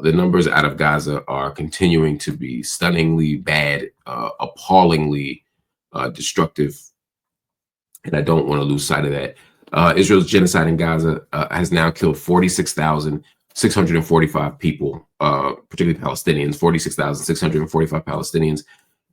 The numbers out of Gaza are continuing to be stunningly bad, appallingly destructive, and I don't want to lose sight of that. Israel's genocide in Gaza has now killed 46,645 people, particularly Palestinians, 46,645 Palestinians,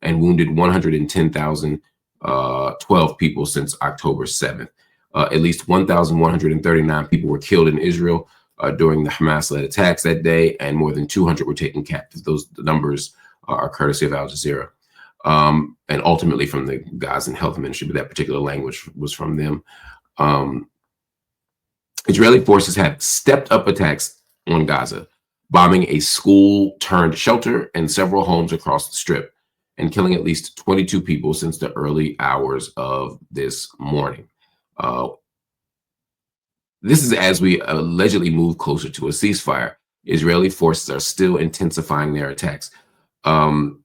and wounded 110,012 people since October 7th. At least 1,139 people were killed in Israel during the Hamas-led attacks that day, and more than 200 were taken captive. Those numbers are courtesy of Al Jazeera, and ultimately from the Gazan Health Ministry, but that particular language was from them. Israeli forces have stepped up attacks on Gaza, bombing a school-turned-shelter and several homes across the Strip, and killing at least 22 people since the early hours of this morning. This is as we allegedly move closer to a ceasefire. Israeli forces are still intensifying their attacks. According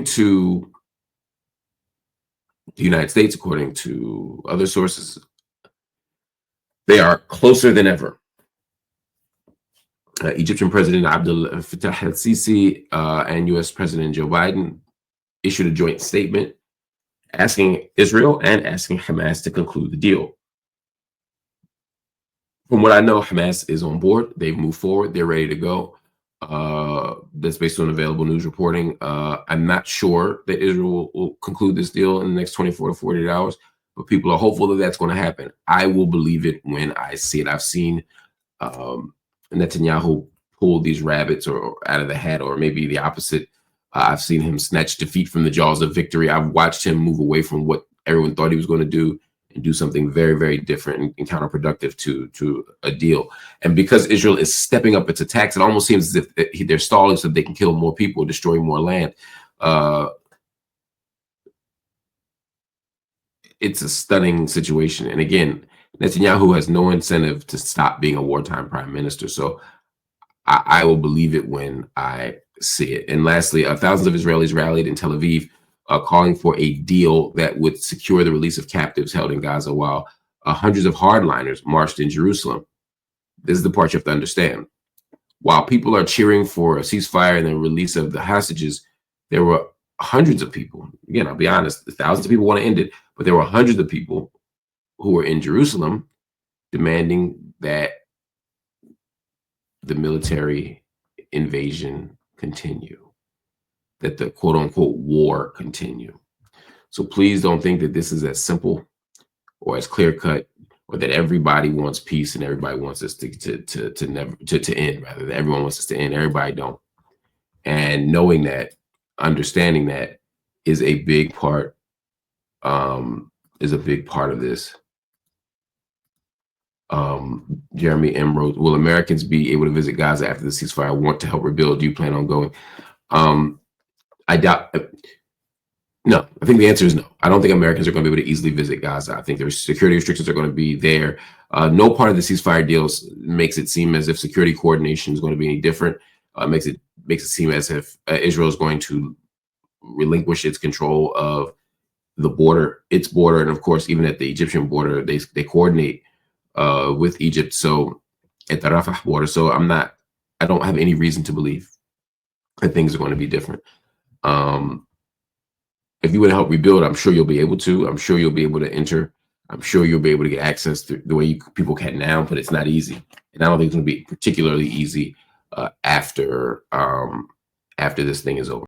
to the United States, according to other sources, they are closer than ever. Egyptian President Abdel Fattah el-Sisi and U.S. President Joe Biden issued a joint statement asking Israel and asking Hamas to conclude the deal. From what I know, Hamas is on board. They've moved forward. They're ready to go. That's based on available news reporting. I'm not sure that Israel will conclude this deal in the next 24 to 48 hours, but people are hopeful that that's going to happen. I will believe it when I see it. I've seen Netanyahu pull these rabbits or out of the hat, or maybe the opposite. I've seen him snatch defeat from the jaws of victory. I've watched him move away from what everyone thought he was going to do and do something very, very different and counterproductive to a deal. And because Israel is stepping up its attacks, it almost seems as if they're stalling so they can kill more people, destroy more land. It's a stunning situation. And again, Netanyahu has no incentive to stop being a wartime prime minister. So I will believe it when I see it. And lastly, thousands of Israelis rallied in Tel Aviv, calling for a deal that would secure the release of captives held in Gaza, while hundreds of hardliners marched in Jerusalem. This is the part you have to understand. While people are cheering for a ceasefire and the release of the hostages, there were hundreds of people. Again, I'll be honest, thousands of people want to end it, but there were hundreds of people who were in Jerusalem demanding that the military invasion continue, that the quote unquote war continue. So please don't think that this is as simple or as clear cut, or that everybody wants peace and everybody wants this to end, rather, that everyone wants this to end. Everybody don't. And knowing that, understanding that is a big part, of this. Jeremy M. wrote, will Americans be able to visit Gaza after the ceasefire? I want to help rebuild. Do you plan on going? I doubt. No, I think the answer is no. I don't think Americans are going to be able to easily visit Gaza. I think their security restrictions are going to be there. No part of the ceasefire deals makes it seem as if security coordination is going to be any different. Makes it seem as if Israel is going to relinquish its control of the border, its border, and of course, even at the Egyptian border, they coordinate with Egypt. So at the Rafah border, so I don't have any reason to believe that things are going to be different. If you want to help rebuild, I'm sure you'll be able to. I'm sure you'll be able to enter. I'm sure you'll be able to get access to the way people can now, but it's not easy. And I don't think it's going to be particularly easy after this thing is over.